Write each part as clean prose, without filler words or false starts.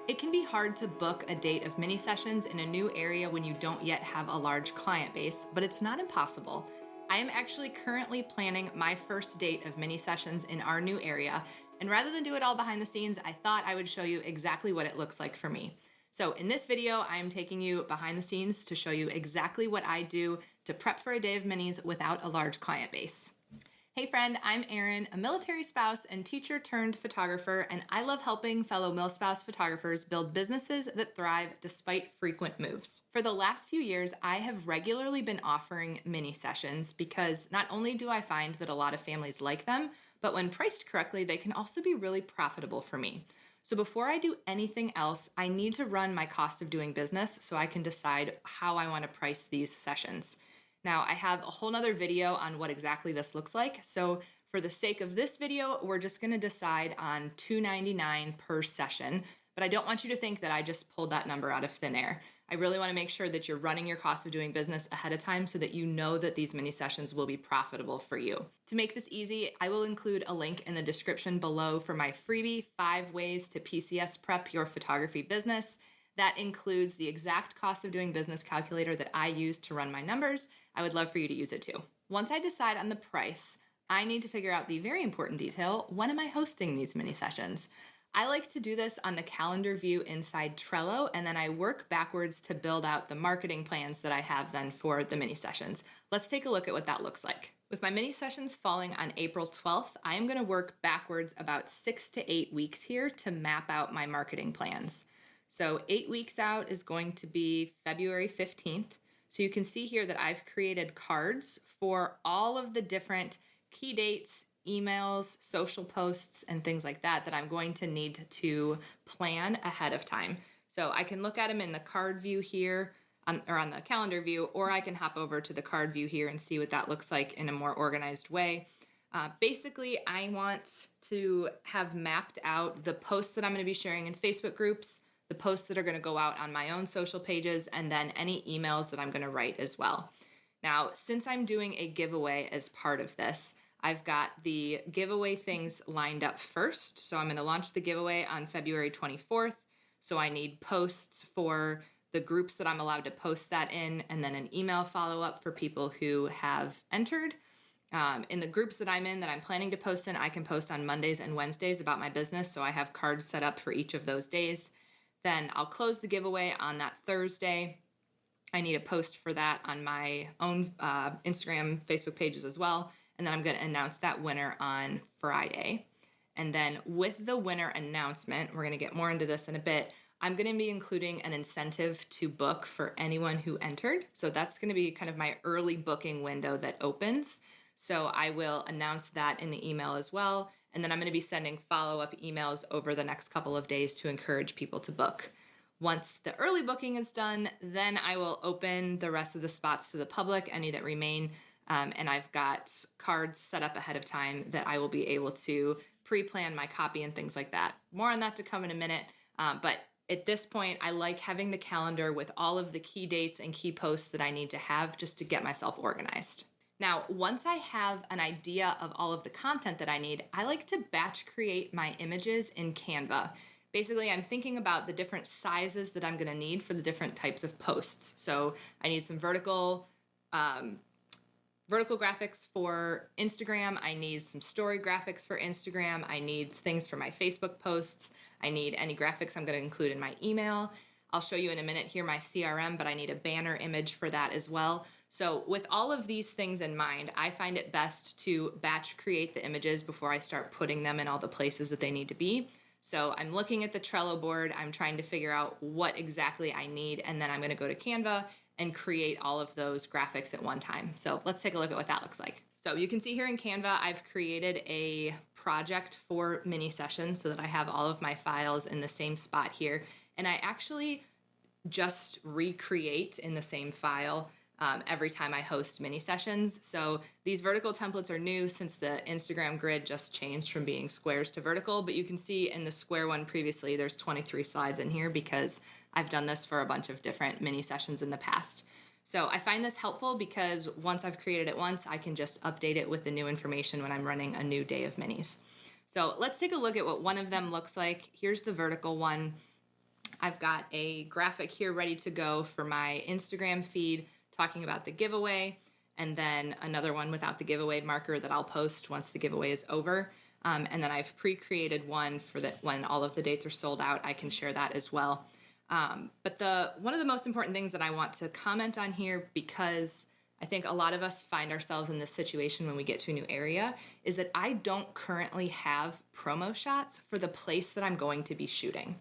It can be hard to book a date of mini sessions in a new area when you don't yet have a large client base, but it's not impossible. I am actually currently planning my first date of mini sessions in our new area, and rather than do it all behind the scenes, I thought I would show you exactly what it looks like for me. So in this video, I'm taking you behind the scenes to show you exactly what I do to prep for a day of minis without a large client base. Hey friend, I'm Erin, a military spouse and teacher turned photographer, and I love helping fellow MILSPOUSE photographers build businesses that thrive despite frequent moves. For the last few years, I have regularly been offering mini sessions because not only do I find that a lot of families like them, but when priced correctly, they can also be really profitable for me. So before I do anything else, I need to run my cost of doing business so I can decide how I want to price these sessions. Now, I have a whole nother video on what exactly this looks like. So for the sake of this video, we're just going to decide on $2.99 per session. But I don't want you to think that I just pulled that number out of thin air. I really want to make sure that you're running your cost of doing business ahead of time so that you know that these mini sessions will be profitable for you. To make this easy, I will include a link in the description below for my freebie 5 ways to PCS prep your photography business. That includes the exact cost of doing business calculator that I use to run my numbers. I would love for you to use it too. Once I decide on the price, I need to figure out the very important detail: when am I hosting these mini sessions? I like to do this on the calendar view inside Trello, and then I work backwards to build out the marketing plans that I have then for the mini sessions. Let's take a look at what that looks like. With my mini sessions falling on April 12th, I am going to work backwards about 6 to 8 weeks here to map out my marketing plans. So 8 weeks out is going to be February 15th. So you can see here that I've created cards for all of the different key dates, emails, social posts, and things like that that I'm going to need to plan ahead of time. So I can look at them in the card view here, or on the calendar view, or I can hop over to the card view here and see what that looks like in a more organized way. Basically, I want to have mapped out the posts that I'm going to be sharing in Facebook groups, the posts that are going to go out on my own social pages, and then any emails that I'm going to write as well. Now, since I'm doing a giveaway as part of this, I've got the giveaway things lined up first. So I'm going to launch the giveaway on February 24th. So I need posts for the groups that I'm allowed to post that in, and then an email follow-up for people who have entered. In the groups that I'm in that I'm planning to post in, I can post on Mondays and Wednesdays about my business. So I have cards set up for each of those days. Then I'll close the giveaway on that Thursday. I need a post for that on my own Instagram, Facebook pages as well. And then I'm going to announce that winner on Friday. And then with the winner announcement, we're going to get more into this in a bit, I'm going to be including an incentive to book for anyone who entered. So that's going to be kind of my early booking window that opens. So I will announce that in the email as well. And then I'm going to be sending follow-up emails over the next couple of days to encourage people to book. Once the early booking is done, then I will open the rest of the spots to the public, any that remain. And I've got cards set up ahead of time that I will be able to pre-plan my copy and things like that. More on that to come in a minute. But at this point, I like having the calendar with all of the key dates and key posts that I need to have just to get myself organized. Now, once I have an idea of all of the content that I need, I like to batch create my images in Canva. Basically, I'm thinking about the different sizes that I'm going to need for the different types of posts. So I need some vertical graphics for Instagram. I need some story graphics for Instagram. I need things for my Facebook posts. I need any graphics I'm going to include in my email. I'll show you in a minute here my CRM, but I need a banner image for that as well. So with all of these things in mind, I find it best to batch create the images before I start putting them in all the places that they need to be. So I'm looking at the Trello board, I'm trying to figure out what exactly I need, and then I'm going to go to Canva and create all of those graphics at one time. So let's take a look at what that looks like. So you can see here in Canva, I've created a project for mini sessions so that I have all of my files in the same spot here. And I actually just recreate in the same file every time I host mini sessions. So these vertical templates are new since the Instagram grid just changed from being squares to vertical, but you can see in the square one previously, there's 23 slides in here because I've done this for a bunch of different mini sessions in the past. So I find this helpful because once I've created it once, I can just update it with the new information when I'm running a new day of minis. So let's take a look at what one of them looks like. Here's the vertical one. I've got a graphic here ready to go for my Instagram feed talking about the giveaway, and then another one without the giveaway marker that I'll post once the giveaway is over. And then I've pre-created one for that when all of the dates are sold out, I can share that as well. But one of the most important things that I want to comment on here, because I think a lot of us find ourselves in this situation when we get to a new area, is that I don't currently have promo shots for the place that I'm going to be shooting.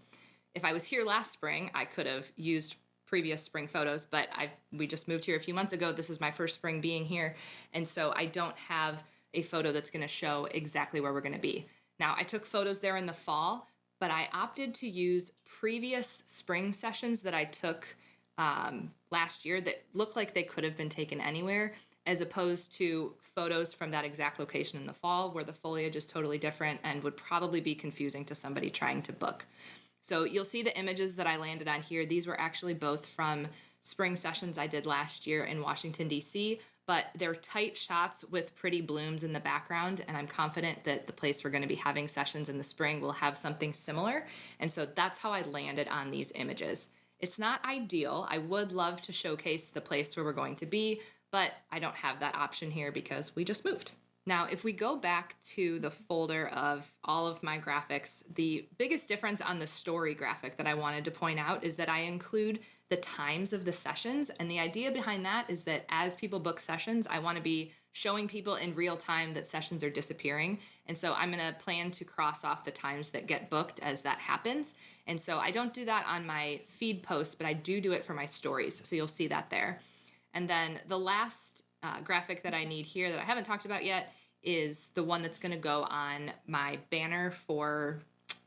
If I was here last spring, I could have used previous spring photos, but we just moved here a few months ago. This is my first spring being here. And so I don't have a photo that's going to show exactly where we're going to be. Now, I took photos there in the fall, but I opted to use previous spring sessions that I took last year that look like they could have been taken anywhere, as opposed to photos from that exact location in the fall where the foliage is totally different and would probably be confusing to somebody trying to book. So you'll see the images that I landed on here. These were actually both from spring sessions I did last year in Washington, D.C., but they're tight shots with pretty blooms in the background, and I'm confident that the place we're going to be having sessions in the spring will have something similar. And so that's how I landed on these images. It's not ideal. I would love to showcase the place where we're going to be, but I don't have that option here because we just moved. Now, if we go back to the folder of all of my graphics, the biggest difference on the story graphic that I wanted to point out is that I include the times of the sessions. And the idea behind that is that as people book sessions, I want to be showing people in real time that sessions are disappearing. And so I'm going to plan to cross off the times that get booked as that happens. And so I don't do that on my feed posts, but I do it for my stories. So you'll see that there. And then the last graphic that I need here that I haven't talked about yet is the one that's going to go on my banner for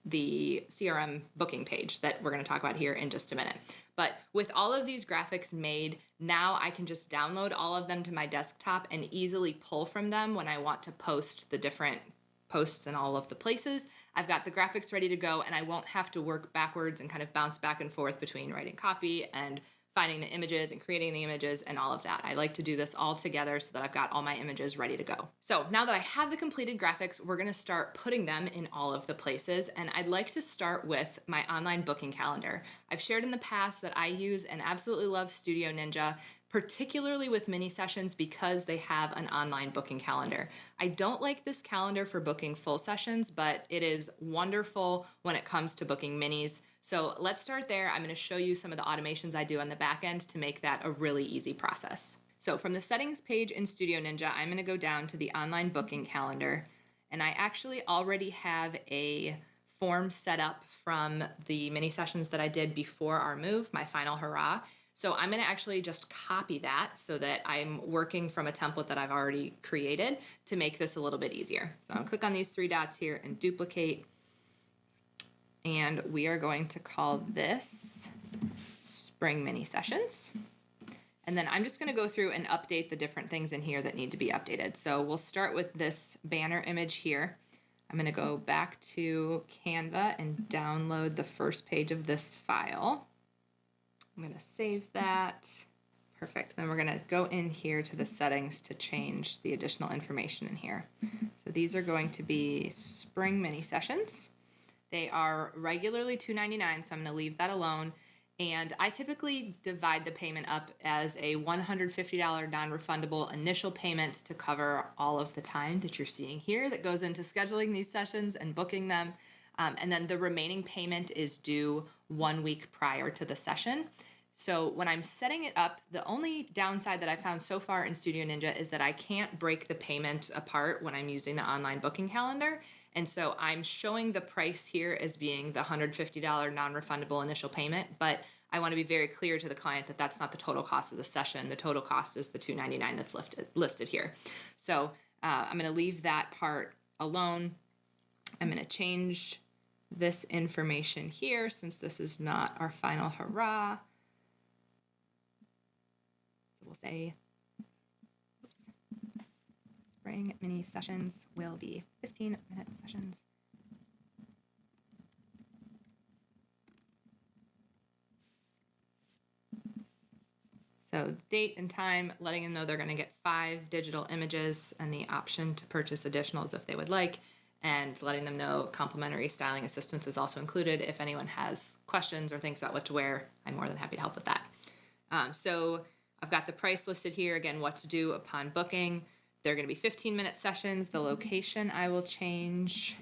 the CRM booking page that we're going to talk about here in just a minute. But with all of these graphics made, now I can just download all of them to my desktop and easily pull from them when I want to post the different posts in all of the places. I've got the graphics ready to go, and I won't have to work backwards and kind of bounce back and forth between writing copy and finding the images and creating the images and all of that. I like to do this all together so that I've got all my images ready to go. So now that I have the completed graphics, we're gonna start putting them in all of the places. And I'd like to start with my online booking calendar. I've shared in the past that I use and absolutely love Studio Ninja, particularly with mini sessions because they have an online booking calendar. I don't like this calendar for booking full sessions, but it is wonderful when it comes to booking minis. So let's start there. I'm going to show you some of the automations I do on the back end to make that a really easy process. So from the settings page in Studio Ninja, I'm going to go down to the online booking calendar, and I actually already have a form set up from the mini sessions that I did before our move, my final hurrah. So I'm going to actually just copy that so that I'm working from a template that I've already created to make this a little bit easier. So I'll click on these three dots here and duplicate. And we are going to call this Spring Mini Sessions. And then I'm just going to go through and update the different things in here that need to be updated. So we'll start with this banner image here. I'm going to go back to Canva and download the first page of this file. I'm going to save that. Perfect. Then we're going to go in here to the settings to change the additional information in here. So these are going to be Spring Mini Sessions. They are regularly $2.99, so I'm going to leave that alone. And I typically divide the payment up as a $150 non-refundable initial payment to cover all of the time that you're seeing here that goes into scheduling these sessions and booking them. And then the remaining payment is due 1 week prior to the session. So when I'm setting it up, the only downside that I found so far in Studio Ninja is that I can't break the payment apart when I'm using the online booking calendar. And so I'm showing the price here as being the $150 non-refundable initial payment, but I want to be very clear to the client that that's not the total cost of the session. The total cost is the $299 that's listed here. So I'm going to leave that part alone. I'm going to change this information here since this is not our final hurrah. So we'll say Spring Mini Sessions will be 15-minute sessions. So date and time, letting them know they're going to get 5 digital images and the option to purchase additionals if they would like. and letting them know complimentary styling assistance is also included. If anyone has questions or thinks about what to wear, I'm more than happy to help with that. So I've got the price listed here. Again, what to do upon booking. They're going to be 15-minute sessions. The location I will change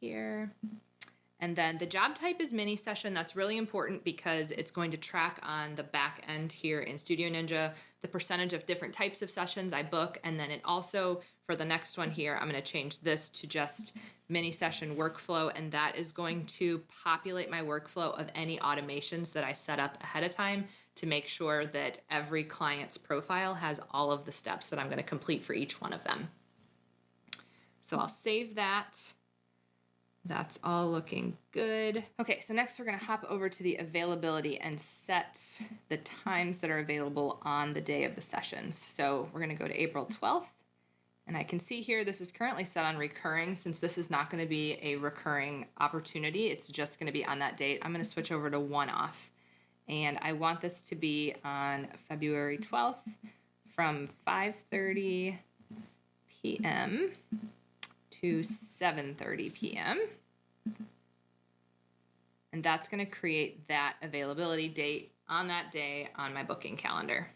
here. And then the job type is mini session. That's really important because it's going to track on the back end here in Studio Ninja the percentage of different types of sessions I book. And then it also, for the next one here, I'm going to change this to just mini session workflow. And that is going to populate my workflow of any automations that I set up ahead of time to make sure that every client's profile has all of the steps that I'm going to complete for each one of them. So I'll save that. That's all looking good. Okay, so next we're gonna hop over to the availability and set the times that are available on the day of the sessions. So we're gonna go to April 12th, and I can see here this is currently set on recurring. Since this is not gonna be a recurring opportunity, it's just gonna be on that date. I'm gonna switch over to one-off, and I want this to be on February 12th from 5:30 p.m. to 7:30 p.m. And that's going to create that availability date on that day on my booking calendar.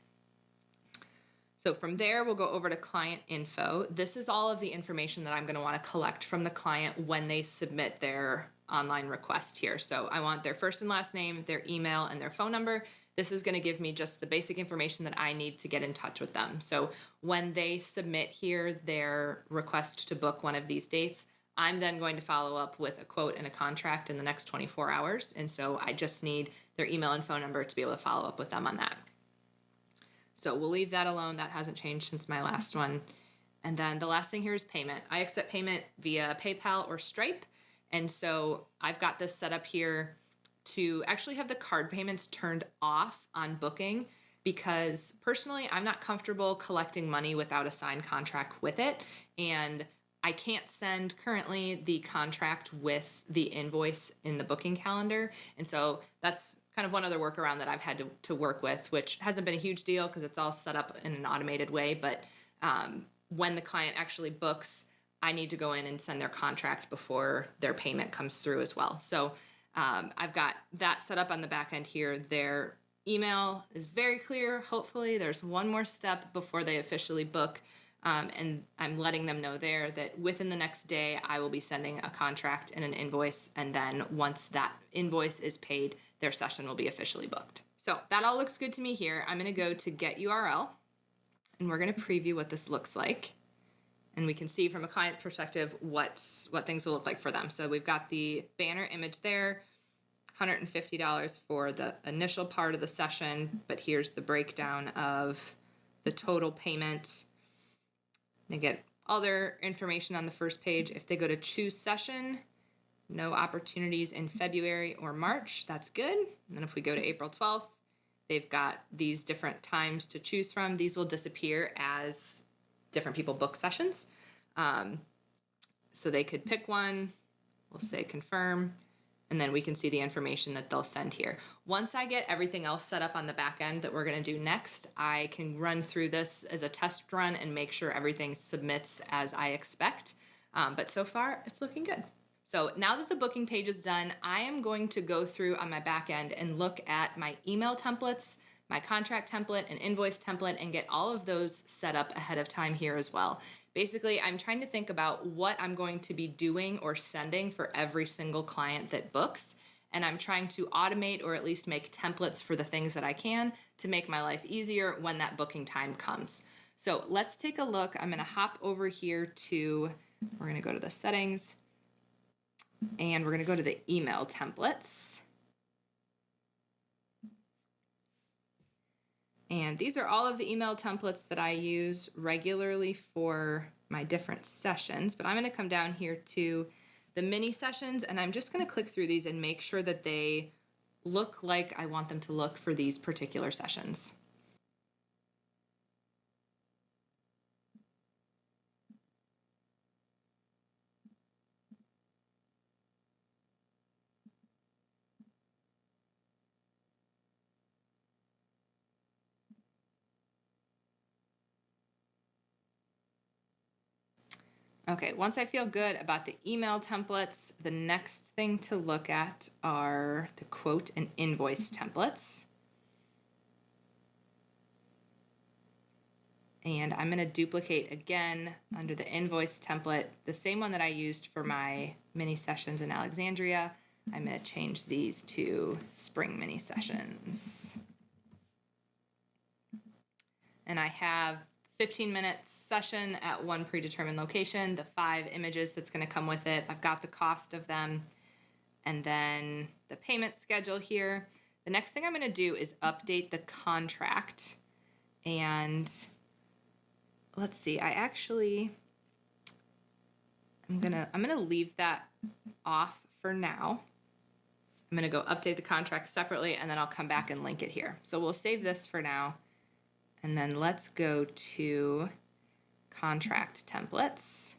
So from there, we'll go over to client info. This is all of the information that I'm going to want to collect from the client when they submit their online request here. So I want their first and last name, their email, and their phone number. This is going to give me just the basic information that I need to get in touch with them. So when they submit here their request to book one of these dates, I'm then going to follow up with a quote and a contract in the next 24 hours. And so I just need their email and phone number to be able to follow up with them on that. So we'll leave that alone. That hasn't changed since my last one. And then the last thing here is payment. I accept payment via PayPal or Stripe. And so I've got this set up here to actually have the card payments turned off on booking because personally, I'm not comfortable collecting money without a signed contract with it. And I can't send currently the contract with the invoice in the booking calendar. And so that's kind of one other workaround that I've had to work with, which hasn't been a huge deal because it's all set up in an automated way. But when the client actually books, I need to go in and send their contract before their payment comes through as well. So I've got that set up on the back end here. Their email is very clear. Hopefully there's one more step before they officially book. And I'm letting them know there that within the next day, I will be sending a contract and an invoice. And then once that invoice is paid, their session will be officially booked. So that all looks good to me here. I'm going to go to Get URL, and we're going to preview what this looks like. And we can see from a client perspective what things will look like for them. So we've got the banner image there, $150 for the initial part of the session. But here's the breakdown of the total payment. They get all their information on the first page. If they go to choose session, no opportunities in February or March. That's good. And then if we go to April 12th, they've got these different times to choose from. These will disappear as different people book sessions. So they could pick one. We'll say confirm. And then we can see the information that they'll send here. Once I get everything else set up on the back end that we're going to do next, I can run through this as a test run and make sure everything submits as I expect. But so far, it's looking good. So now that the booking page is done, I am going to go through on my back end and look at my email templates, my contract template, and invoice template, and get all of those set up ahead of time here as well. Basically, I'm trying to think about what I'm going to be doing or sending for every single client that books. And I'm trying to automate or at least make templates for the things that I can to make my life easier when that booking time comes. So let's take a look. I'm going to hop over here to, we're going to go to the settings, and we're going to go to the email templates. And these are all of the email templates that I use regularly for my different sessions. But I'm going to come down here to the mini sessions, and I'm just going to click through these and make sure that they look like I want them to look for these particular sessions. Okay, once I feel good about the email templates, the next thing to look at are the quote and invoice templates. And I'm going to duplicate again under the invoice template, the same one that I used for my mini sessions in Alexandria. I'm going to change these to spring mini sessions. And I have 15-minute session at one predetermined location, the 5 images that's going to come with it. I've got the cost of them, and then the payment schedule here. The next thing I'm going to do is update the contract. And let's see, I'm gonna leave that off for now. I'm gonna go update the contract separately, and then I'll come back and link it here. So we'll save this for now. And then let's go to contract templates.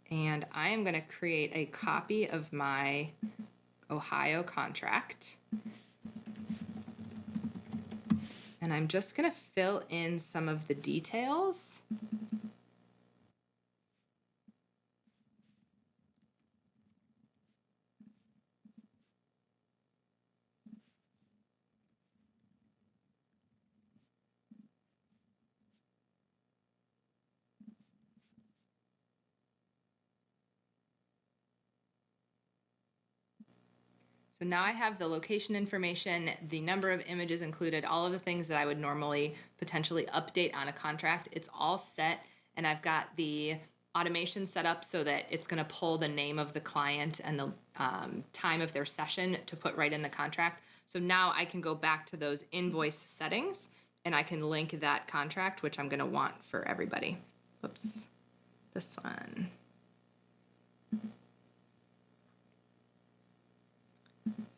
And I am going to create a copy of my Ohio contract. And I'm just going to fill in some of the details. So now I have the location information, the number of images included, all of the things that I would normally potentially update on a contract. It's all set, and I've got the automation set up so that it's going to pull the name of the client and the time of their session to put right in the contract. So now I can go back to those invoice settings, and I can link that contract, which I'm going to want for everybody. Whoops, this one.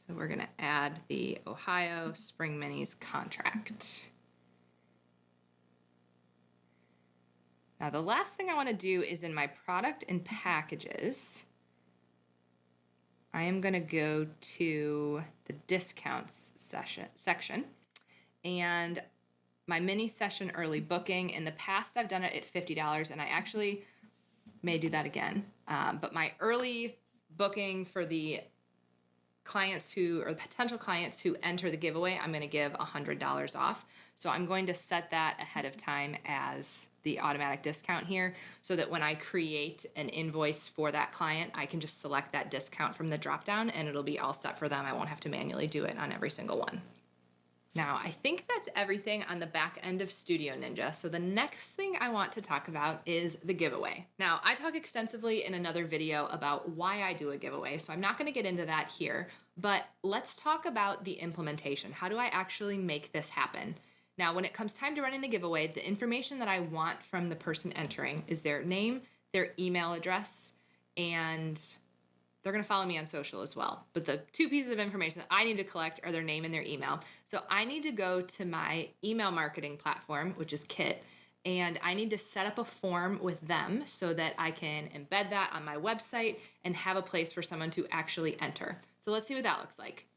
So we're going to add the Ohio Spring Minis contract. Now the last thing I want to do is in my product and packages, I am going to go to the discounts section, and my mini session early booking. In the past, I've done it at $50, and I actually may do that again. But my early booking for the clients or potential clients who enter the giveaway, I'm going to give $100 off. So I'm going to set that ahead of time as the automatic discount here, so that when I create an invoice for that client, I can just select that discount from the dropdown and it'll be all set for them. I won't have to manually do it on every single one. Now, I think that's everything on the back end of Studio Ninja. So the next thing I want to talk about is the giveaway. Now, I talk extensively in another video about why I do a giveaway, so I'm not going to get into that here, but let's talk about the implementation. How do I actually make this happen? Now, when it comes time to running the giveaway, the information that I want from the person entering is their name, their email address, and they're going to follow me on social as well. But the 2 pieces of information that I need to collect are their name and their email. So I need to go to my email marketing platform, which is Kit, and I need to set up a form with them so that I can embed that on my website and have a place for someone to actually enter. So let's see what that looks like.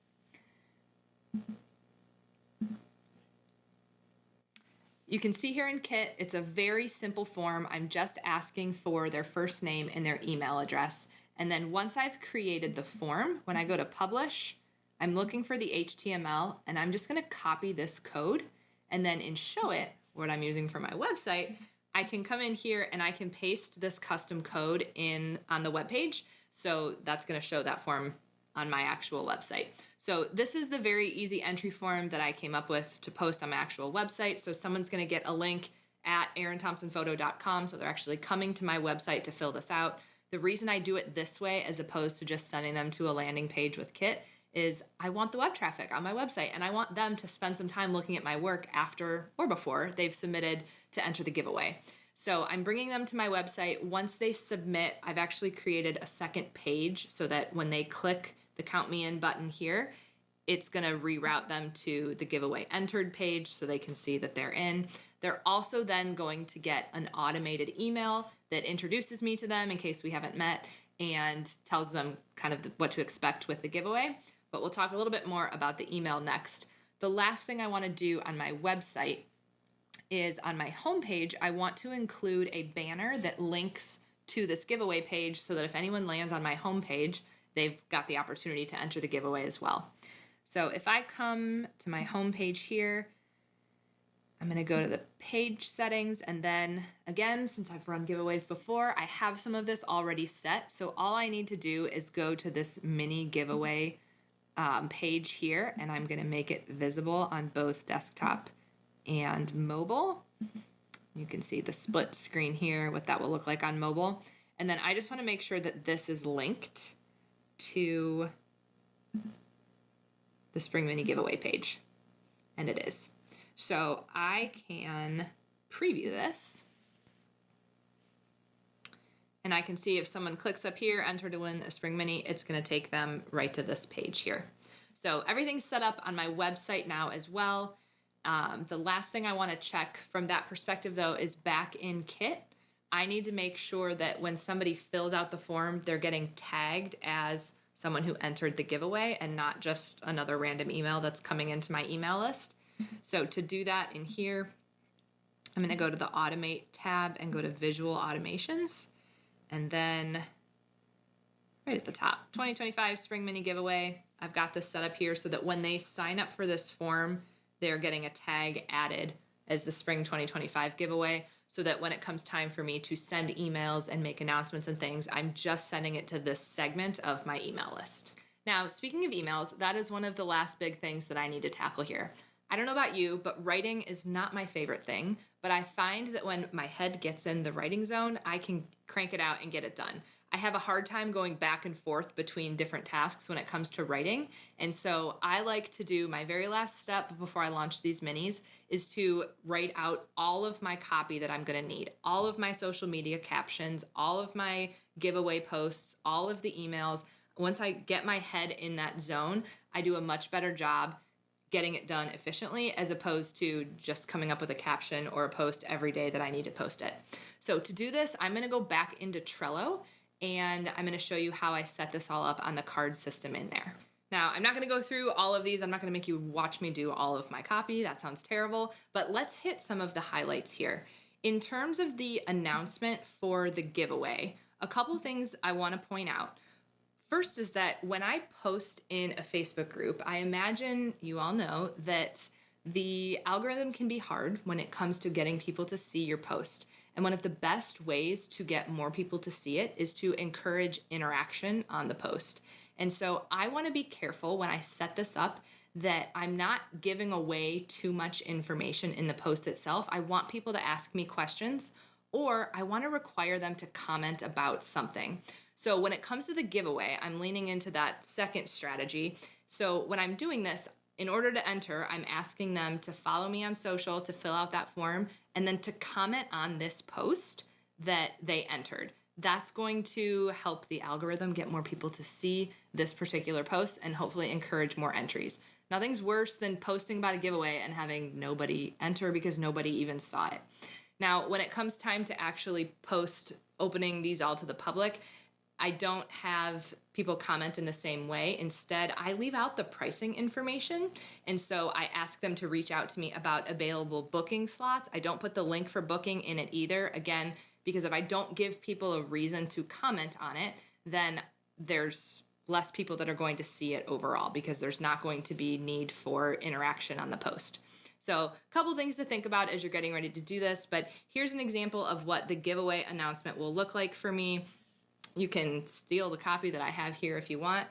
You can see here in Kit, it's a very simple form. I'm just asking for their first name and their email address. And then once I've created the form, when I go to publish, I'm looking for the HTML, and I'm just going to copy this code. And then in Showit, what I'm using for my website, I can come in here and I can paste this custom code in on the web page. So that's going to show that form on my actual website. So this is the very easy entry form that I came up with to post on my actual website. So someone's going to get a link at erinthompsonphoto.com. So they're actually coming to my website to fill this out. The reason I do it this way as opposed to just sending them to a landing page with Kit is I want the web traffic on my website, and I want them to spend some time looking at my work after or before they've submitted to enter the giveaway. So I'm bringing them to my website. Once they submit, I've actually created a second page so that when they click the Count Me In button here, it's going to reroute them to the giveaway entered page so they can see that they're in. They're also then going to get an automated email that introduces me to them in case we haven't met and tells them kind of what to expect with the giveaway. But we'll talk a little bit more about the email next. The last thing I want to do on my website is on my homepage, I want to include a banner that links to this giveaway page so that if anyone lands on my homepage, they've got the opportunity to enter the giveaway as well. So if I come to my homepage here, I'm going to go to the page settings, and then again, since I've run giveaways before, I have some of this already set. So all I need to do is go to this mini giveaway page here, and I'm going to make it visible on both desktop and mobile. You can see the split screen here, what that will look like on mobile. And then I just want to make sure that this is linked to the Spring Mini giveaway page, and it is. So I can preview this, and I can see if someone clicks up here, enter to win a Spring Mini, it's going to take them right to this page here. So everything's set up on my website now as well. The last thing I want to check from that perspective, though, is back in Kit. I need to make sure that when somebody fills out the form, they're getting tagged as someone who entered the giveaway and not just another random email that's coming into my email list. So to do that in here, I'm going to go to the Automate tab and go to Visual Automations. And then right at the top, 2025 Spring Mini Giveaway. I've got this set up here so that when they sign up for this form, they're getting a tag added as the Spring 2025 giveaway, so that when it comes time for me to send emails and make announcements and things, I'm just sending it to this segment of my email list. Now, speaking of emails, that is one of the last big things that I need to tackle here. I don't know about you, but writing is not my favorite thing, but I find that when my head gets in the writing zone, I can crank it out and get it done. I have a hard time going back and forth between different tasks when it comes to writing. And so I like to do my very last step before I launch these minis is to write out all of my copy that I'm going to need, all of my social media captions, all of my giveaway posts, all of the emails. Once I get my head in that zone, I do a much better job getting it done efficiently as opposed to just coming up with a caption or a post every day that I need to post it. So to do this, I'm going to go back into Trello, and I'm going to show you how I set this all up on the card system in there. Now, I'm not going to go through all of these. I'm not going to make you watch me do all of my copy. That sounds terrible. But let's hit some of the highlights here. In terms of the announcement for the giveaway, a couple things I want to point out. First is that when I post in a Facebook group, I imagine you all know that the algorithm can be hard when it comes to getting people to see your post. And one of the best ways to get more people to see it is to encourage interaction on the post. And so I want to be careful when I set this up that I'm not giving away too much information in the post itself. I want people to ask me questions, or I want to require them to comment about something. So when it comes to the giveaway, I'm leaning into that second strategy. So when I'm doing this, in order to enter, I'm asking them to follow me on social, to fill out that form, and then to comment on this post that they entered. That's going to help the algorithm get more people to see this particular post and hopefully encourage more entries. Nothing's worse than posting about a giveaway and having nobody enter because nobody even saw it. Now, when it comes time to actually post opening these all to the public, I don't have people comment in the same way. Instead, I leave out the pricing information. And so I ask them to reach out to me about available booking slots. I don't put the link for booking in it either. Again, because if I don't give people a reason to comment on it, then there's less people that are going to see it overall because there's not going to be need for interaction on the post. So a couple things to think about as you're getting ready to do this, but here's an example of what the giveaway announcement will look like for me. You can steal the copy that I have here if you want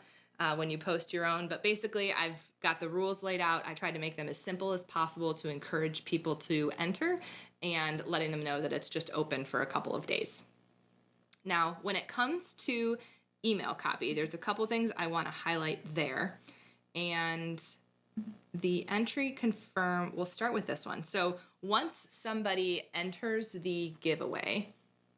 when you post your own. But basically, I've got the rules laid out. I tried to make them as simple as possible to encourage people to enter and letting them know that it's just open for a couple of days. Now, when it comes to email copy, there's a couple things I want to highlight there. And the entry confirm, we'll start with this one. So once somebody enters the giveaway,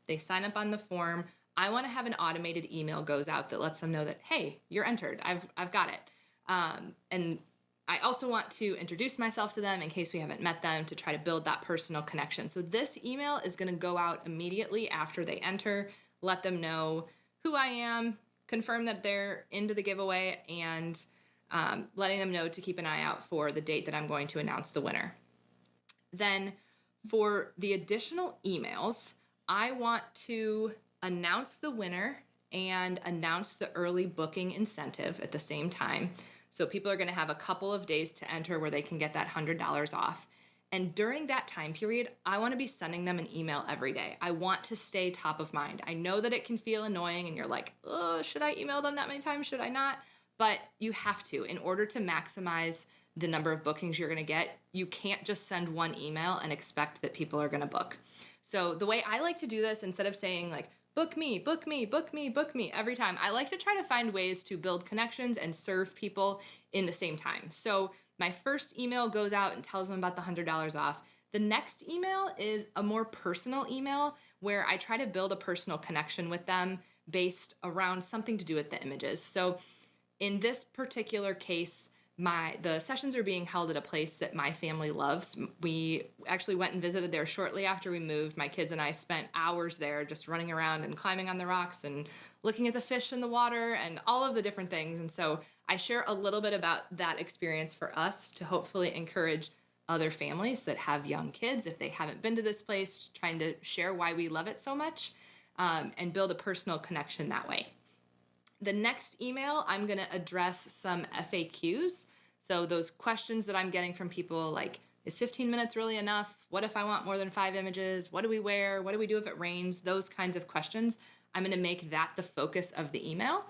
they sign up on the form, I want to have an automated email goes out that lets them know that, hey, you're entered. I've got it. And I also want to introduce myself to them in case we haven't met them to try to build that personal connection. So this email is going to go out immediately after they enter, let them know who I am, confirm that they're into the giveaway, and letting them know to keep an eye out for the date that I'm going to announce the winner. Then for the additional emails, I want to announce the winner and announce the early booking incentive at the same time. So people are going to have a couple of days to enter where they can get that $100 off. And during that time period, I want to be sending them an email every day. I want to stay top of mind. I know that it can feel annoying and you're like, oh, should I email them that many times? Should I not? But you have to. In order to maximize the number of bookings you're going to get, you can't just send one email and expect that people are going to book. So the way I like to do this, instead of saying like, book me, book me, book me, book me every time, I like to try to find ways to build connections and serve people in the same time. So my first email goes out and tells them about the $100 off. The next email is a more personal email where I try to build a personal connection with them based around something to do with the images. So in this particular case, the sessions are being held at a place that my family loves. We actually went and visited there shortly after we moved. My kids and I spent hours there just running around and climbing on the rocks and looking at the fish in the water and all of the different things. And so I share a little bit about that experience for us to hopefully encourage other families that have young kids, if they haven't been to this place, trying to share why we love it so much, and build a personal connection that way. The next email, I'm going to address some FAQs. So those questions that I'm getting from people like, is 15 minutes really enough? What if I want more than 5 images? What do we wear? What do we do if it rains? Those kinds of questions. I'm going to make that the focus of the email.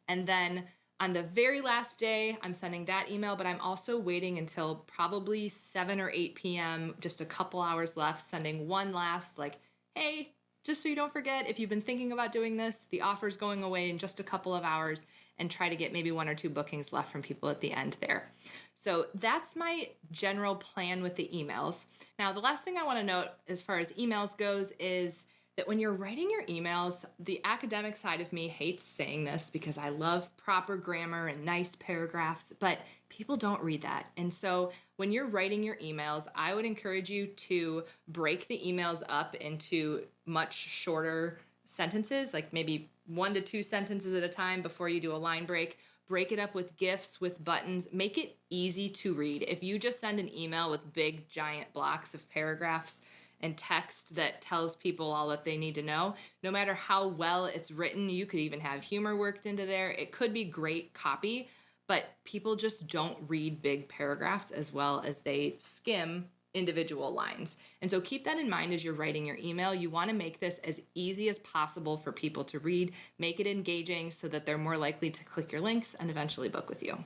And then on the very last day, I'm sending that email, but I'm also waiting until probably 7 or 8 p.m., just a couple hours left, sending one last like, hey, just so you don't forget, if you've been thinking about doing this, the offer's going away in just a couple of hours, and try to get maybe 1 or 2 bookings left from people at the end there. So that's my general plan with the emails. Now, the last thing I want to note as far as emails goes is that when you're writing your emails, the academic side of me hates saying this because I love proper grammar and nice paragraphs, but people don't read that. And so when you're writing your emails, I would encourage you to break the emails up into much shorter sentences, like maybe 1 to 2 sentences at a time before you do a line break. Break it up with GIFs, with buttons. Make it easy to read. If you just send an email with big, giant blocks of paragraphs and text that tells people all that they need to know, no matter how well it's written, you could even have humor worked into there. It could be great copy, but people just don't read big paragraphs as well as they skim individual lines. And so keep that in mind as you're writing your email. You want to make this as easy as possible for people to read, make it engaging so that they're more likely to click your links and eventually book with you.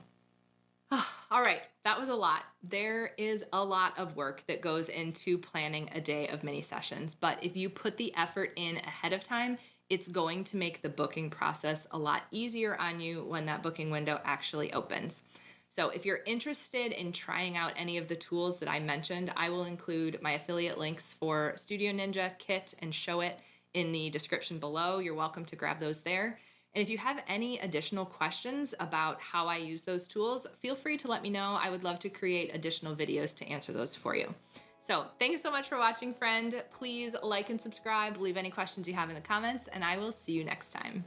All right, that was a lot. There is a lot of work that goes into planning a day of mini sessions, but if you put the effort in ahead of time, it's going to make the booking process a lot easier on you when that booking window actually opens. So if you're interested in trying out any of the tools that I mentioned, I will include my affiliate links for Studio Ninja, Kit, and Showit in the description below. You're welcome to grab those there. And if you have any additional questions about how I use those tools, feel free to let me know. I would love to create additional videos to answer those for you. So thanks so much for watching, friend. Please like and subscribe, leave any questions you have in the comments, and I will see you next time.